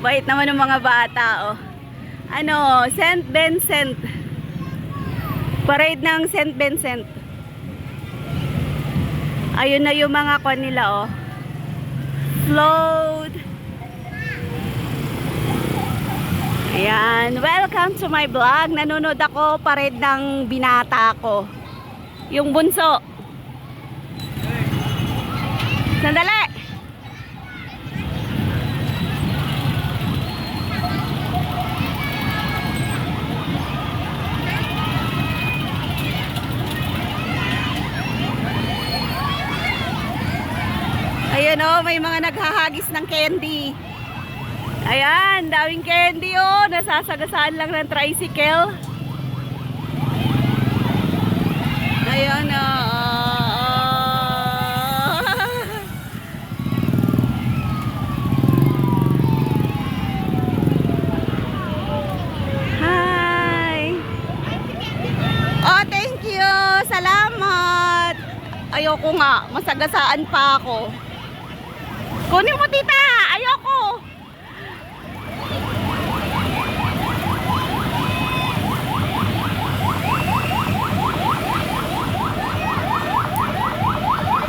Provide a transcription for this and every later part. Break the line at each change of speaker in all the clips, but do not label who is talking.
Bait naman ng mga bata, oh. Ano, St. Vincent. Parade ng St. Vincent. Ayun na yung mga kwan nila, oh. Float. Ayan, welcome to my vlog. Nanonood ako, parade ng binata ko. Yung bunso. Sandali. Ayan, oh, may mga naghahagis ng candy. Ayan, daming candy, oh. Nasasagasaan lang ng tricycle. Ayan, oh. Hi. Oh, thank you. Salamat. Ayoko nga, masagasaan pa ako. Kunin mo, tita. Ayoko.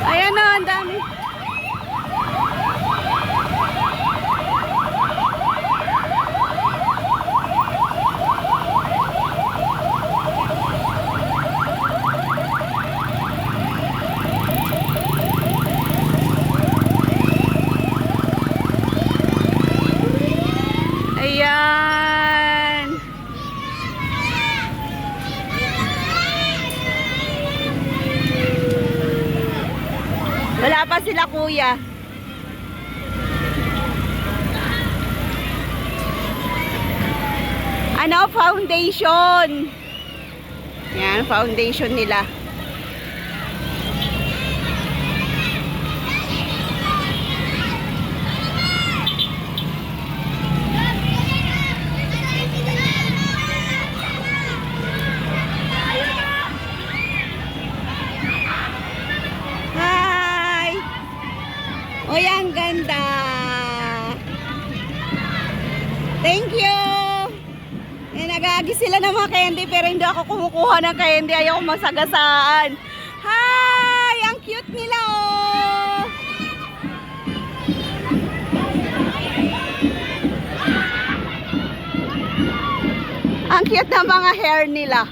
Ayan na, ang dami. Ayan. Wala pa sila, kuya. Ano, foundation. Yan, foundation nila. O, yan, ganda. Thank you. Eh, nag-aagis sila ng mga candy pero hindi ako kumukuha ng candy. Ayaw ko masagasaan. Hi! Ang cute nila, oh. Ang cute na mga hair nila.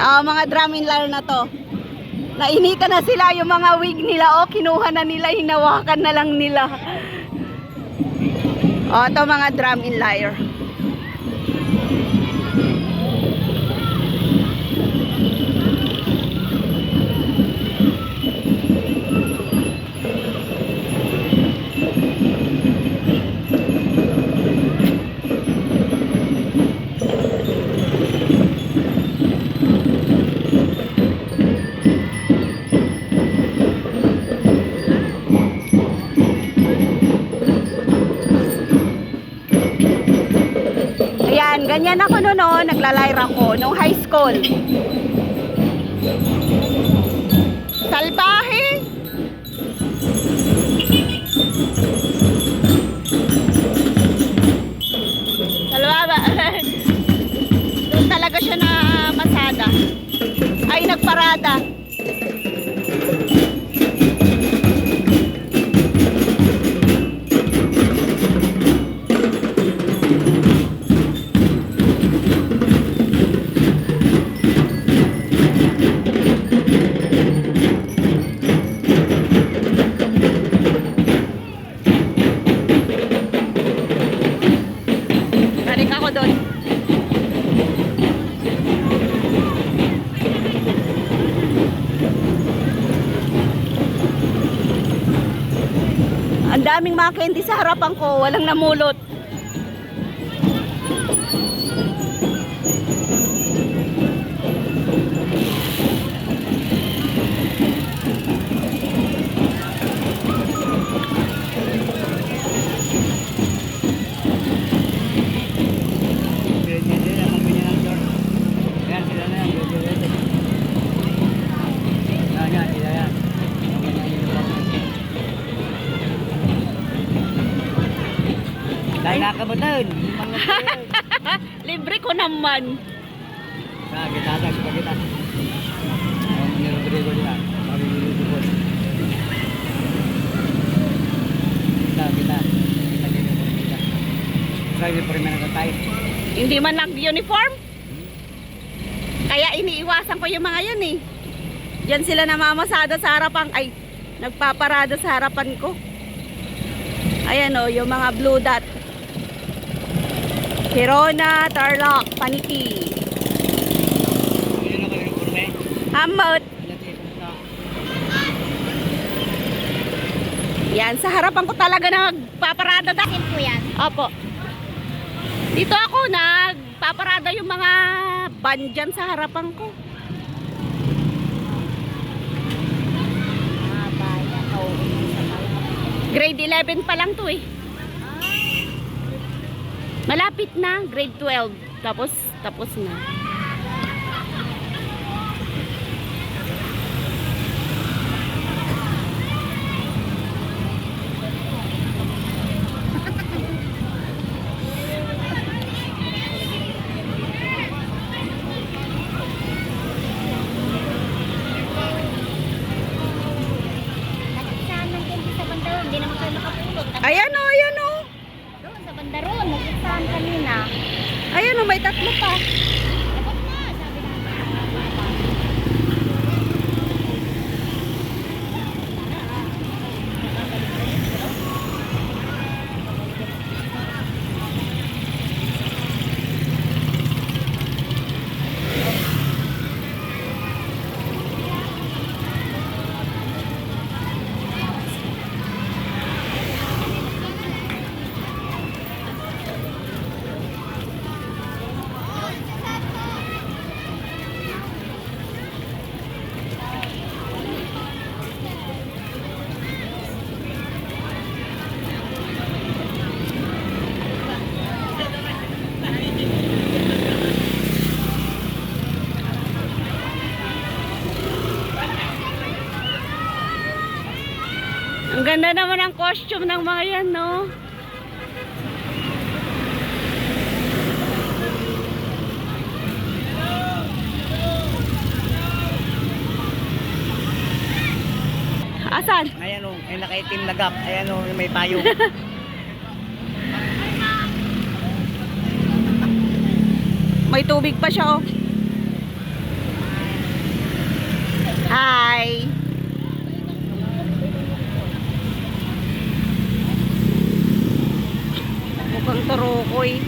Mga drum in lyre na to. Nainitan na sila yung mga wig nila. O, kinuha na nila, hinawakan na lang nila. O, ito mga drum in lyre. Ganyan ako noon, naglalayra ko nung high school. Salbahe. Salbahe. Doon talaga siya na pasada. Ay, nagparada. Ang daming mga candy sa harapan ko, walang namulot.
Ay, nakabutan.
Libre ko naman.
Kita atas, kita. Ni Rodrigo dia. Kami Rodrigo. Kita. Saya permen tayo.
Hindi man nag-uniform. Kaya iniiwasan ko yung mga yun eh. Diyan sila namamasada sa harapan. Ay, nagpaparada sa harapan ko. Ayan o, yung mga blue dot. Hirona, Tarlac, Paniki.
Ayun ako yung kurme.
Hamot. Yan, sa harapan ko talaga nagpaparada dahil po yan. Opo. Dito ako nagpaparada yung mga van dyan sa harapan ko. Grade 11 pa lang to eh. Malapit na, grade 12. Tapos na. Ayan o, ayan o.
Doon sa bandaron, nagkiksahan kanina.
Ayan o, may tatlo pa.
Dapat na, sabi namin.
Ang ganda naman ang costume ng mga yan, no? Asan?
Ayan o, may nakaitim na gap. Ayan o, may payong.
May tubig pa siya, oh. Hi! Mukhang turukoy.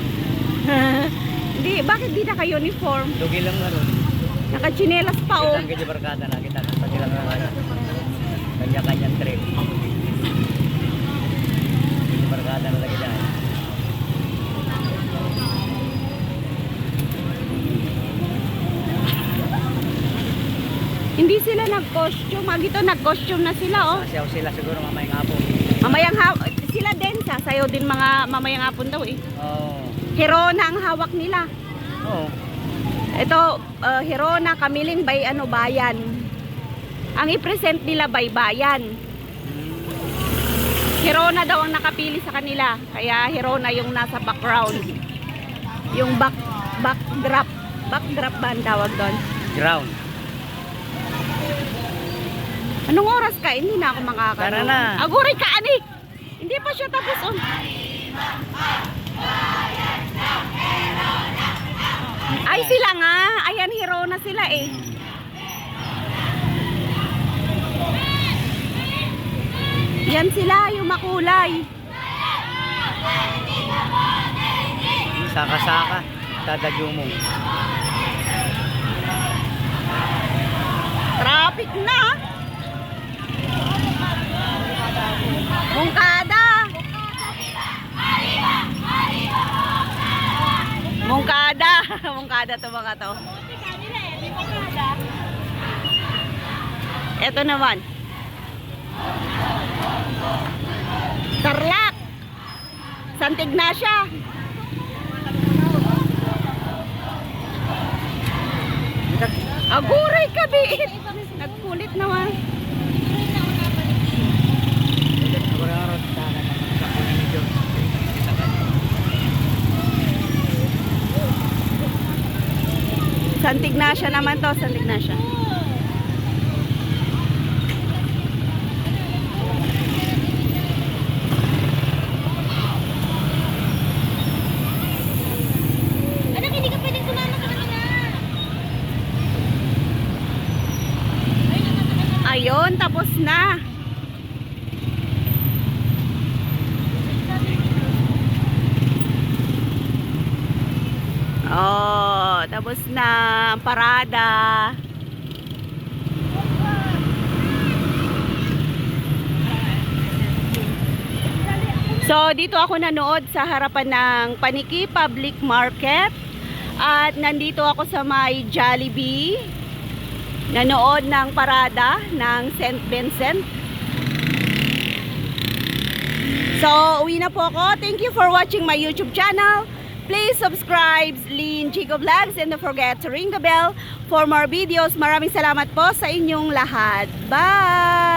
Hindi, bakit di naka-uniform?
Dugi lang na ron.
Naka-chinelas pa, oh.
Kita ang kanya barkada na. Kita ang kanya lang na. Kanya-kanyang trip. Barkada na lagi dyan.
Hindi sila nag-costume. Agito nag-costume na sila, oh.
Sasayaw sila siguro mamayang hapon.
Mamayang sila din, sasayaw din mga mamayang hapon daw, eh.
Oo.
Hirona ang hawak nila.
Oo.
Ito, Hirona, Kamiling by bayan. Ang i-present nila by bayan. Hirona daw ang nakapili sa kanila. Kaya Hirona yung nasa background. Yung backdrop. Backdrop ba ang tawag doon?
Ground.
Anong oras ka? Hindi na ako makakano.
Tara na.
Aguray ka, ani! Hindi pa siya tapos, oh. Ay, sila nga. Ayan, Hirona sila, eh. Yan sila, yung makulay.
Saka-saka. Tadadyumong.
Traffic na. Mungkada. Mungkada. Mungkada to mga to. Ito naman. Tarlac. Santa Ignacia. Aguray ka, biit. Nagkulit naman. Santa Ignacia naman to, Santa Ignacia.
Anak, hindi ka pwedeng sumama sa kanila.
Ayun, tapos na. Oh, tapos na ang parada. So, dito ako nanood sa harapan ng Paniki Public Market. At nandito ako sa may Jollibee. Nanood ng parada ng St. Vincent. So, uwi na po ako. Thank you for watching my YouTube channel. Please subscribe, Lynn Chico Vlogs, and don't forget to ring the bell for more videos. Maraming salamat po sa inyong lahat. Bye!